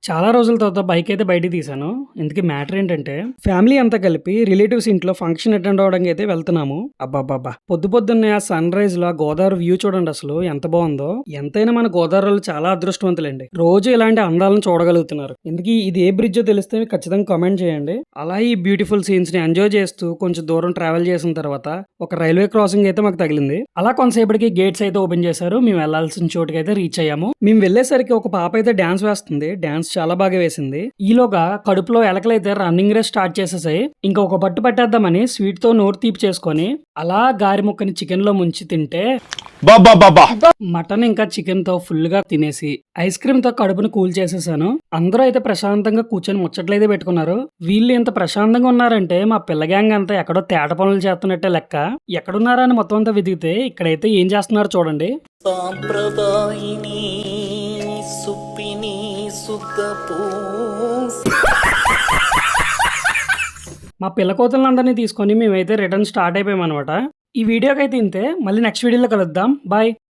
చాలా రోజుల తర్వాత బైక్ అయితే బయటికి తీశాను. ఇంతకీ మ్యాటర్ ఏంటంటే, ఫ్యామిలీ అంతా కలిపి రిలేటివ్స్ ఇంట్లో ఫంక్షన్ అటెండ్ అవ్వడానికి అయితే వెళ్తున్నాము. అబ్బబ్బబ్బా! పొద్దున్నే ఆ సన్‌రైజ్‌లో ఆ గోదావరి వ్యూ చూడండి అసలు ఎంత బావుందో. ఎంతైనా మన గోదావరోళ్ళు చాలా అదృష్టవంతులండి. రోజు ఇలాంటి అందాలను చూడగలుగుతున్నారు. ఇంతకీ ఇది ఏ బ్రిడ్జో తెలిస్తే ఖచ్చితంగా కామెంట్ చేయండి. అలా ఈ బ్యూటిఫుల్ సీన్స్‌ని ఎంజాయ్ చేస్తూ కొంచెం దూరం ట్రావెల్ చేసిన తర్వాత ఒక రైల్వే క్రాసింగ్ అయితే మాకు తగిలింది. అలా కొంతసేపటికి గేట్స్ అయితే ఓపెన్ చేశారు. మేము వెళ్లాల్సిన చోటుకైతే రీచ్ అయ్యాము. మేము వెళ్ళేసరికి ఒక పాప అయితే డాన్స్ వేస్తుంది. డాన్స్ చాలా బాగా వేసింది. ఈలోగా కడుపులో ఎలకలైతే రన్నింగ్ రేస్ స్టార్ట్ చేసేసాయి. ఇంకా ఒక పట్టు పట్టేద్దామని స్వీట్ తో నోరు తీపి చేసుకొని అలా గారి ముక్కని చికెన్ లో ముంచి తింటే మటన్ ఇంకా చికెన్ తో ఫుల్ గా తినేసి ఐస్ క్రీమ్ తో కడుపుని కూల్ చేసేసాను. అందరూ అయితే ప్రశాంతంగా కూర్చొని ముచ్చట్లయితే పెట్టుకున్నారు. వీళ్ళు ఎంత ప్రశాంతంగా ఉన్నారంటే మా పిల్ల గ్యాంగ్ అంతా ఎక్కడో తేట పనులు చేస్తున్నట్టే లెక్క. ఎక్కడున్నారా అని మొత్తం అంతా వెతికితే ఇక్కడైతే ఏం చేస్తున్నారు చూడండి. సాంప్రదాయిని సుప్పిని సుద్దపూ మా పిల్ల కోతలందరినీ తీసుకొని మేమైతే రిటర్న్ స్టార్ట్ అయిపోయాం అనమాట. ఈ వీడియోకి అయితే ఇంతే. మళ్ళీ నెక్స్ట్ వీడియోలో కలుద్దాం. బాయ్.